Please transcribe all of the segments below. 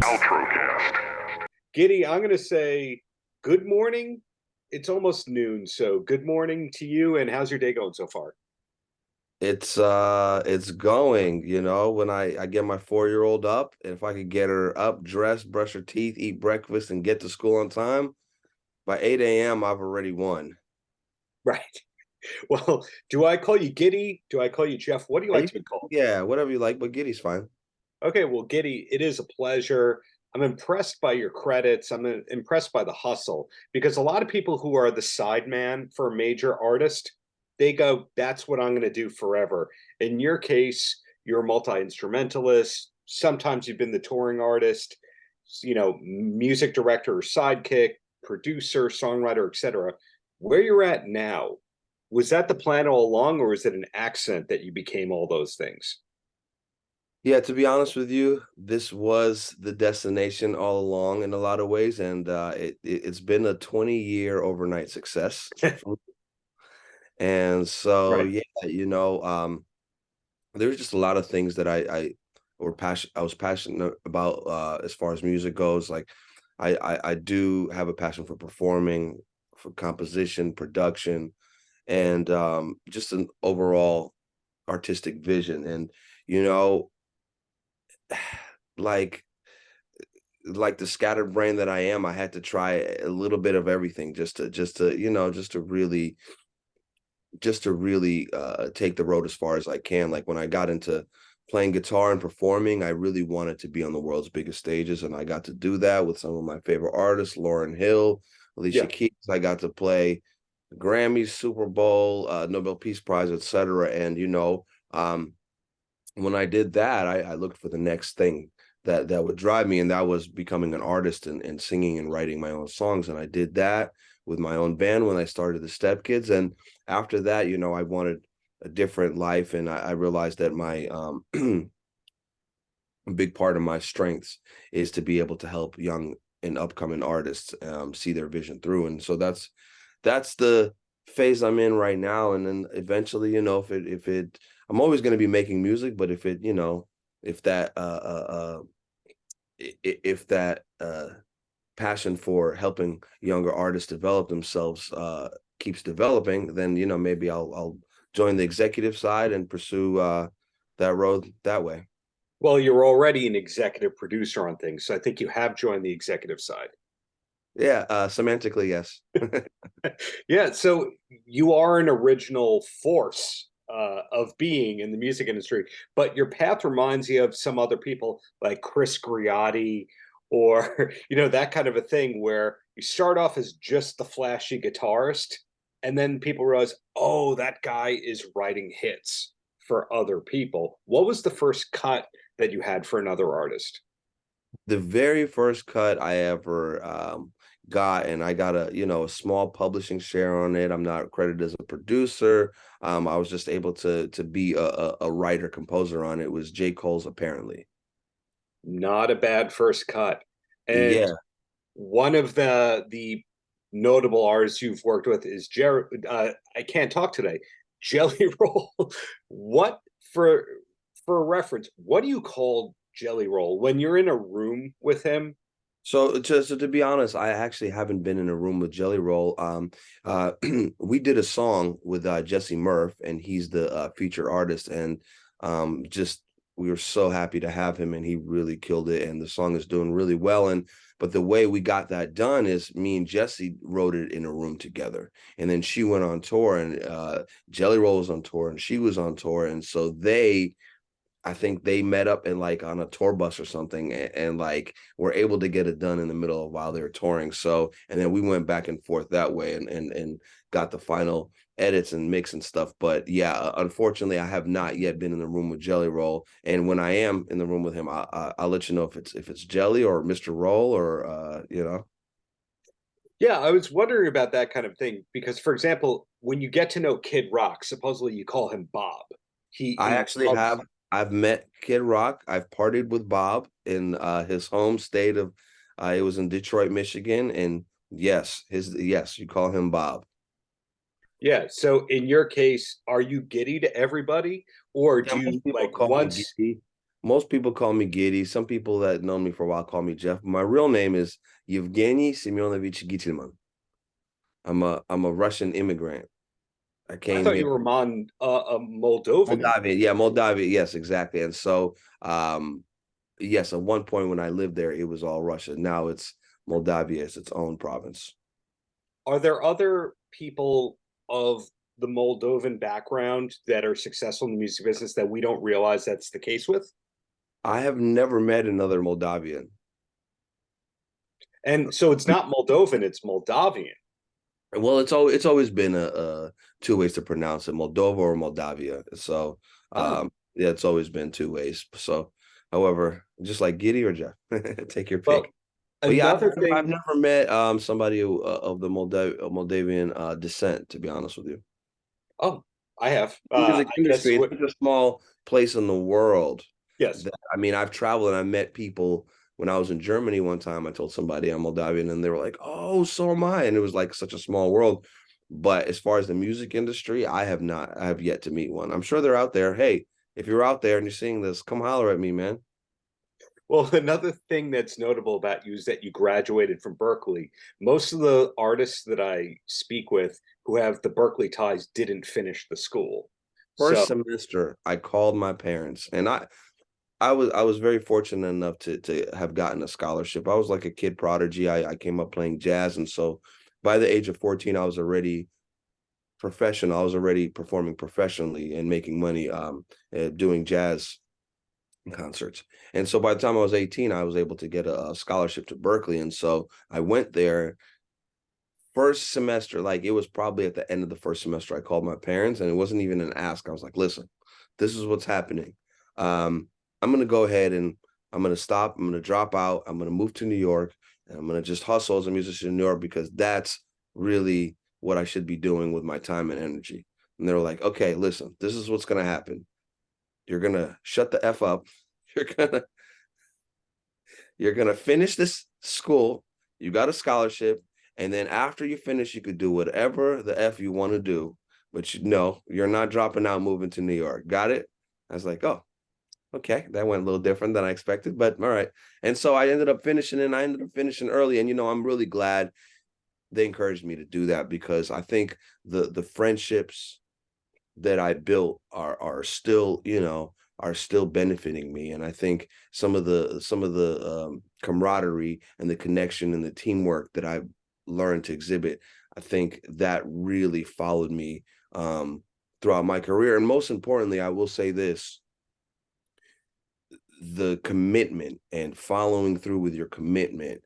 Paltrocast. Gitty, I'm going to say good morning. It's almost noon, so good morning to you. And how's your day going so far? It's going, when I get my 4-year-old up, if I could get her up, dressed, brush her teeth, eat breakfast, and get to school on time, by 8 a.m. I've already won. Right. Well, do I call you Gitty? Do I call you Jeff? What do you like to be called? Yeah, whatever you like, but Giddy's fine. Okay, well, Gitty, it is a pleasure. I'm impressed by your credits. I'm impressed by the hustle because a lot of people who are the sideman for a major artist, they go, that's what I'm going to do forever. In your case, you're a multi-instrumentalist. Sometimes you've been the touring artist, music director or sidekick, producer, songwriter, etc. Where you're at now, was that the plan all along, or is it an accident that you became all those things? Yeah, to be honest with you, this was the destination all along in a lot of ways, and it's been a 20-year overnight success. And so, Right. yeah, there's just a lot of things that I was passionate about as far as music goes. Like I do have a passion for performing, for composition, production, and just an overall artistic vision. And you know, like the scattered brain that I am, I had to try a little bit of everything just to really take the road as far as I can. Like when I got into playing guitar and performing, I really wanted to be on the world's biggest stages, and I got to do that with some of my favorite artists, Lauryn Hill, Alicia Yeah. Keys. I got to play Grammys, Super Bowl, Nobel Peace Prize, etc. And when I did that, I looked for the next thing that would drive me, and that was becoming an artist and singing and writing my own songs. And I did that with my own band when I started the Step Kids. And after that, I wanted a different life, and I realized that my a big part of my strengths is to be able to help young and upcoming artists see their vision through. And so that's the phase I'm in right now. And then eventually, if it I'm always going to be making music, but if that if that passion for helping younger artists develop themselves keeps developing, then maybe I'll join the executive side and pursue that road that way. Well, you're already an executive producer on things, so I think you have joined the executive side. Yeah, semantically, yes. Yeah, so you are an original force of being in the music industry, but your path reminds you of some other people like Chris Griotti or that kind of a thing where you start off as just the flashy guitarist, and then people realize, oh, that guy is writing hits for other people. What was the first cut that you had for another artist? The very first cut I ever got, and I got a small publishing share on it. I'm not credited as a producer. I was just able to be a writer composer on it. Was J. Cole's Apparently. Not a bad first cut. And Yeah. one of the notable artists you've worked with is Jared. I can't talk today. Jelly Roll. What for reference? What do you call Jelly Roll when you're in a room with him? So to be honest, I actually haven't been in a room with Jelly Roll. We did a song with Jesse Murph, and he's the featured artist, and just we were so happy to have him, and he really killed it, and the song is doing really well. And but the way we got that done is me and Jesse wrote it in a room together, and then she went on tour, and Jelly Roll was on tour, and she was on tour, and so I think they met up in like on a tour bus or something, and like were able to get it done in the middle of while they were touring. So, and then we went back and forth that way and got the final edits and mix and stuff. But yeah, unfortunately, I have not yet been in the room with Jelly Roll. And when I am in the room with him, I'll let you know if it's Jelly or Mr. Roll or Yeah, I was wondering about that kind of thing because, for example, when you get to know Kid Rock, supposedly you call him Bob. I He actually loves. I've met Kid Rock. I've partied with Bob in his home state of it was in Detroit, Michigan. And yes, you call him Bob. Yeah. So in your case, are you giddy to everybody, or Yeah, do most you people like call me once? Gitty. Most people call me Gitty. Some people that know me for a while call me Jeff. My real name is Yevgeny Semyonovich Gittilman. I'm a Russian immigrant. I I came thought you here. were a Moldovan Moldavia, immigrant. yeah, Moldavia, yes, exactly. And so, yes, at one point when I lived there, it was all Russia. Now it's Moldavia is its own province. Are there other people of the Moldovan background that are successful in the music business that we don't realize that's the case with? I have never met another Moldavian. And so it's not Moldovan, it's Moldavian. Well, it's always been a two ways to pronounce it, Moldova or Moldavia. So, Oh, yeah, it's always been two ways. So, however, just like Giddy or Jeff, take your pick. well, But yeah, another I've thing. never met somebody of the Moldavian descent, to be honest with you. Oh, I have. Music I guess industry, it's what? such a small place in the world Yes. that I mean, I've traveled and I met people when I was in Germany one time. I told somebody I'm Moldavian, and they were like, "Oh, so am I." And it was like such a small world. But as far as the music industry, I have not. I have yet to meet one. I'm sure they're out there. Hey, if you're out there and you're seeing this, come holler at me, man. Well, another thing that's notable about you is that you graduated from Berkeley. Most of the artists that I speak with who have the Berkeley ties didn't finish the school. First So, semester, I called my parents, and I was very fortunate enough to have gotten a scholarship. I was like a kid prodigy. I came up playing jazz, and so by the age of 14, I was already professional. I was already performing professionally and making money doing jazz concerts. And so by the time I was 18, I was able to get a scholarship to Berkeley, and so I went there first semester. Like it was probably at the end of the first semester, I called my parents, and it wasn't even an ask. I was like, "Listen, this is what's happening. I'm gonna go ahead and I'm gonna stop. I'm gonna drop out. I'm gonna move to New York, and I'm gonna just hustle as a musician in New York because that's really what I should be doing with my time and energy." And they were like, "Okay, listen, this is what's gonna happen. You're gonna shut the f up. You're gonna you're gonna finish this school. You got a scholarship, and then after you finish, you could do whatever the f you want to do. But you know, you're not dropping out, moving to New York. Got it?" I was like, "Oh, okay, that went a little different than I expected, but all right." And so I ended up finishing, and I ended up finishing early. And I'm really glad they encouraged me to do that because I think the friendships that I built are still, are still benefiting me. And I think some of the camaraderie and the connection and the teamwork that I've learned to exhibit, I think that really followed me throughout my career. And most importantly, I will say this: the commitment and following through with your commitment,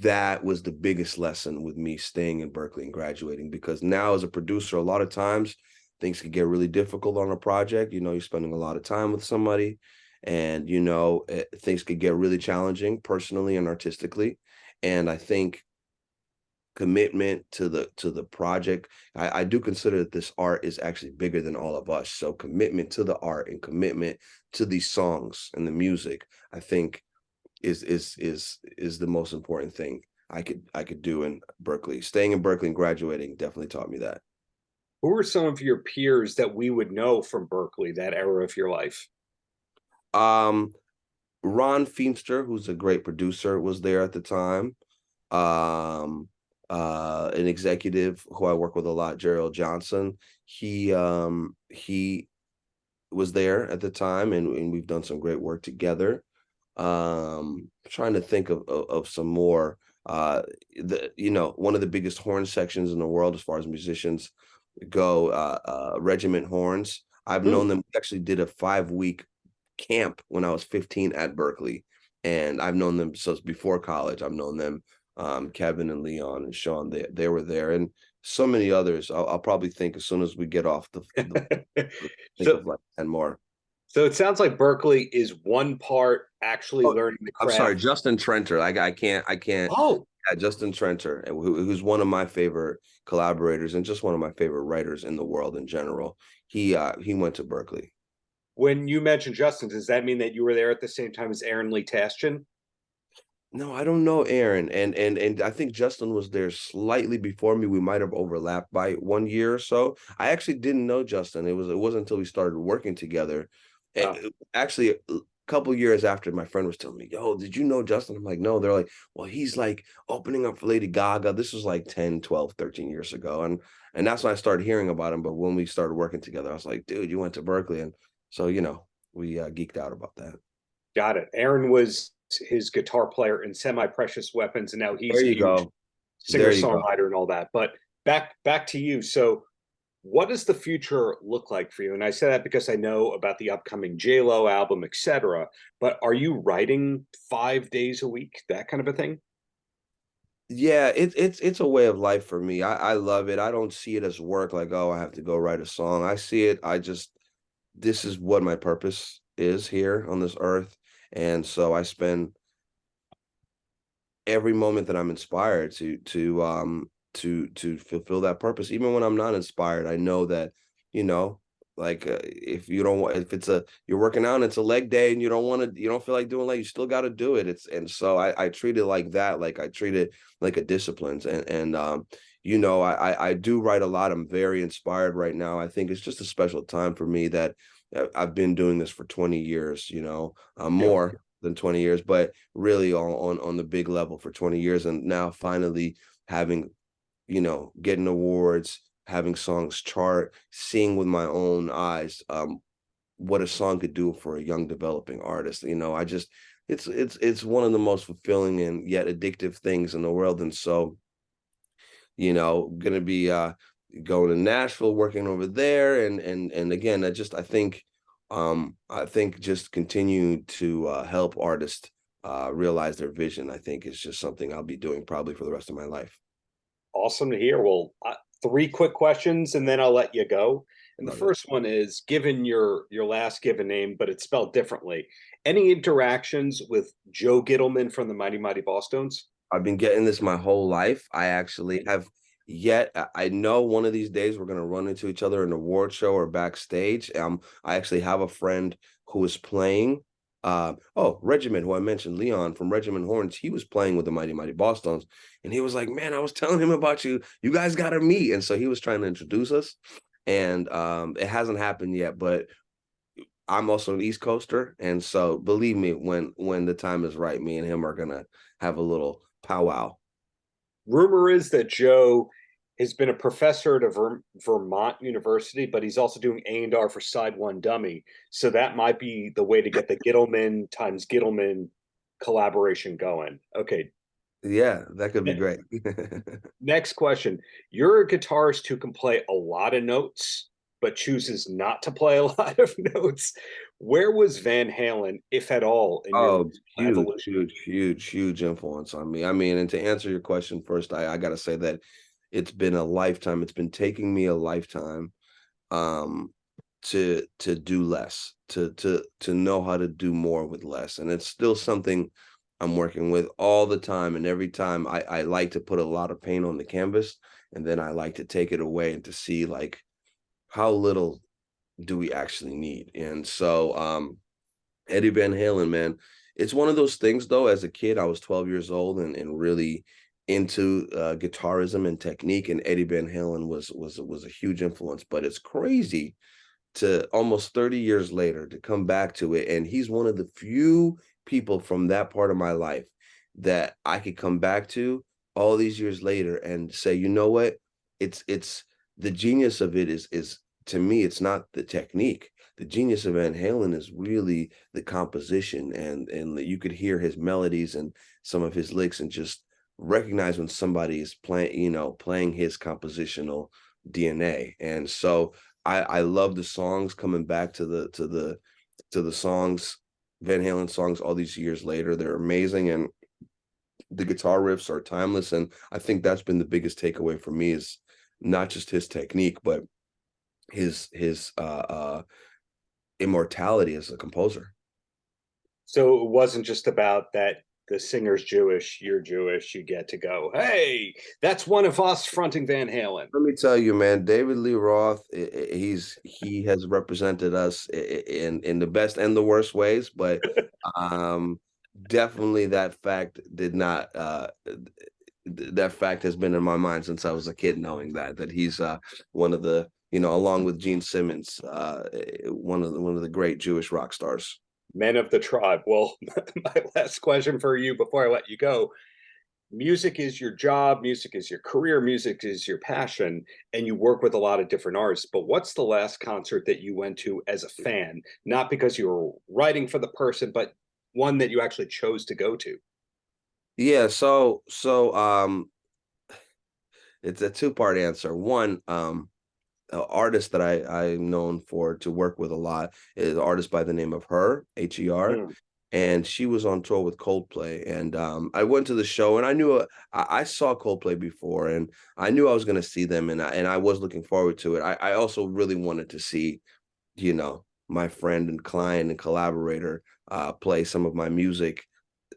that was the biggest lesson with me staying in Berkeley and graduating, because now as a producer, a lot of times things can get really difficult on a project. You're spending a lot of time with somebody, and things could get really challenging personally and artistically. And I think commitment to the project, I do consider that this art is actually bigger than all of us. So commitment to the art and commitment to these songs and the music, I think is the most important thing I could do in Berkeley. Staying in Berkeley and graduating definitely taught me that. who are some of your peers that we would know from Berkeley, that era of your life? Um, Ron Feimster, who's a great producer, was there at the time. Um, an executive who I work with a lot, Gerald Johnson. He was there at the time, and we've done some great work together. Trying to think of some more. One of the biggest horn sections in the world as far as musicians go, Regiment Horns. I've known Hmm. them. We actually did a 5-week camp when I was 15 at Berkeley, and I've known them since before college. I've known them, Kevin and Leon and Sean. They were there, and so many others. I'll probably think as soon as we get off think so of like 10 more. so it sounds like Berkeley is one part actually Oh, learning the I'm sorry, craft. Justin Trenter. I can't. Oh, Yeah, Justin Trenter, who's one of my favorite collaborators and just one of my favorite writers in the world in general. He went to Berkeley. when you mentioned Justin, does that mean that you were there at the same time as Aaron Lee Tashin? No, I don't know Aaron, and I think Justin was there slightly before me. We might have overlapped by 1 year or so. I actually didn't know Justin. It wasn't until we started working together Wow. Actually, a couple years after, my friend was telling me, yo, did you know Justin? I'm like, no. They're like, well, he's like opening up for Lady Gaga. This was like 10, 12, 13 years ago. And that's when I started hearing about him. But when we started working together, I was like, dude, you went to Berkeley. And so, we geeked out about that. Got it. Aaron was his guitar player in Semi Precious Weapons, and now he's There a you huge go. singer There you go. songwriter and all that. But back to you. So, what does the future look like for you? And I say that because I know about the upcoming J Lo album, etc. But are you writing 5 days a week, that kind of a thing? Yeah, it's a way of life for me. I love it. I don't see it as work, like, oh, I have to go write a song. I see it, this is what my purpose is here on this earth. And so I spend every moment that I'm inspired to fulfill that purpose. Even when I'm not inspired, I know that, you know, like, if you don't want, if you're working out and it's a leg day and you don't feel like doing leg, you still got to do it. And so I treat it like that. Like, I treat it like a discipline. I do write a lot. I'm very inspired right now. I think it's just a special time for me that I've been doing this for 20 years, Yeah. more than 20 years, but really on the big level for 20 years. And now finally having, getting awards, having songs chart, seeing with my own eyes, what a song could do for a young developing artist. It's one of the most fulfilling and yet addictive things in the world. And so, gonna be going to Nashville, working over there, and again, I think just continue to help artists realize their vision. I think is just something I'll be doing probably for the rest of my life. Awesome to hear. Well, three quick questions, and then I'll let you go. And the Love it. first one is: given your last given name, but it's spelled differently, any interactions with Joe Gittleman from the Mighty Mighty Bosstones? I've been getting this my whole life. I actually have yet. I know one of these days we're gonna run into each other in an award show or backstage. I actually have a friend who is playing. Regiment, who I mentioned, Leon from Regiment Horns. He was playing with the Mighty Mighty Bosstones, and he was like, "Man, I was telling him about you. You guys got to meet." And so he was trying to introduce us, and it hasn't happened yet. But I'm also an East Coaster, and so believe me, when the time is right, me and him are gonna have a little powwow. Rumor is that Joe has been a professor at a Vermont university, but he's also doing A&R for Side One Dummy. So that might be the way to get the Gittleman times Gittleman collaboration going. Okay. Yeah, that could be ne- great. Next question. You're a guitarist who can play a lot of notes, but chooses not to play a lot of notes. Where was Van Halen, if at all, in your Oh, musical huge, evolution? huge, huge, huge influence on me. I mean, and to answer your question first, I gotta say that it's been a lifetime. It's been taking me a lifetime um to do less, to know how to do more with less. And it's still something I'm working with all the time. And every time I like to put a lot of paint on the canvas, and then I like to take it away and to see like how little do we actually need. And so Eddie Van Halen, man. It's one of those things though, as a kid, I was 12 years old and really into guitarism and technique, and Eddie Van Halen was a huge influence. But it's crazy to almost 30 years later to come back to it. And he's one of the few people from that part of my life that I could come back to all these years later and say, you know what? It's the genius of it is to me, it's not the technique. The genius of Van Halen is really the composition, and that you could hear his melodies and some of his licks and just recognize when somebody is playing his compositional DNA. And so I love the songs coming back to the songs, Van Halen songs all these years later. They're amazing, and the guitar riffs are timeless. And I think that's been the biggest takeaway for me is not just his technique, but his immortality as a composer. So it wasn't just about that the singer's Jewish, you're Jewish, you get to go, hey, that's one of us fronting Van Halen. Let me tell you, man, David Lee Roth, he has represented us in the best and the worst ways, but um, definitely that fact did not that fact has been in my mind since I was a kid, knowing that he's one of the you know, along with Gene Simmons, one of the great Jewish rock stars. Men of the tribe. Well, my last question for you before I let you go. Music is your job, music is your career, music is your passion, and you work with a lot of different artists. But what's the last concert that you went to as a fan? Not because you were writing for the person, but one that you actually chose to go to. Yeah, it's a two-part answer. One, an artist that I'm known for to work with a lot is an artist by the name of H.E.R, H.E.R, Mm. and she was on tour with Coldplay. And I went to the show, and I knew I saw Coldplay before, and I knew I was going to see them, and I was looking forward to it. I also really wanted to see, you know, my friend and client and collaborator play some of my music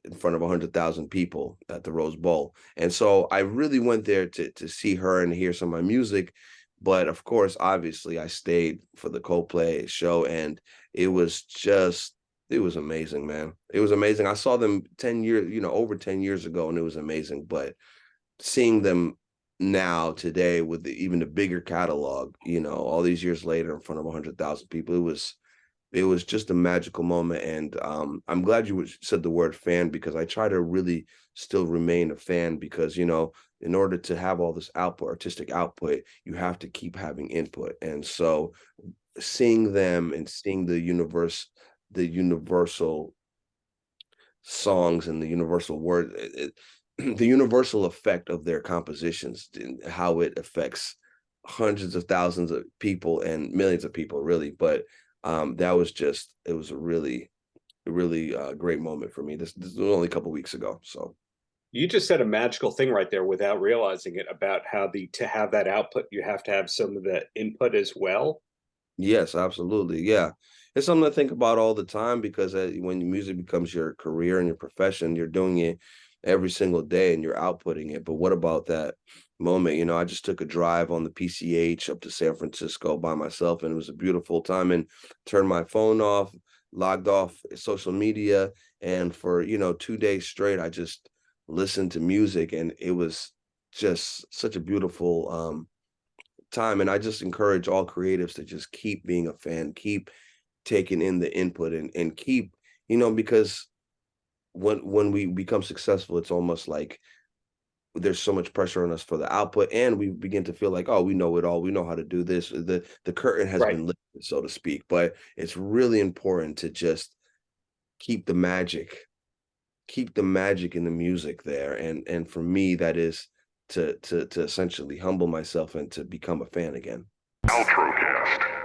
in front of 100,000 people at the Rose Bowl. And so I really went there to see her and hear some of my music. But of course, obviously, I stayed for the Coldplay show, and it was just it was amazing, man. It was amazing. I saw them 10 years, you know, over 10 years ago, and it was amazing. But seeing them now today with even the bigger catalog, you know, all these years later in front of 100,000 people, it was just a magical moment. And I'm glad you said the word fan, because I try to really still remain a fan, because, you know, in order to have all this output, artistic output, you have to keep having input. And so seeing them and seeing the universal songs and the universal word, the universal effect of their compositions and how it affects hundreds of thousands of people and millions of people, really. But that was just it was a really great moment for me. This was only a couple weeks ago. So You just said a magical thing right there without realizing it about how the to have that output, you have to have some of the input as well. yes, absolutely. Yeah. It's something to think about all the time, because when music becomes your career and your profession, you're doing it every single day and you're outputting it. But what about that moment? You know, I just took a drive on the PCH up to San Francisco by myself, and it was a beautiful time, and turned my phone off, logged off social media. And for, you know, 2 days straight, I just listened to music, and it was just such a beautiful time. And I just encourage all creatives to just keep being a fan, keep taking in the input, and keep, you know, because when we become successful, it's almost like there's so much pressure on us for the output, and we begin to feel like, oh, we know it all, we know how to do this. The curtain has Right. been lifted, so to speak. But it's really important to just keep the magic, keep the magic in the music there. And for me, that is to essentially humble myself and to become a fan again. Paltrocast.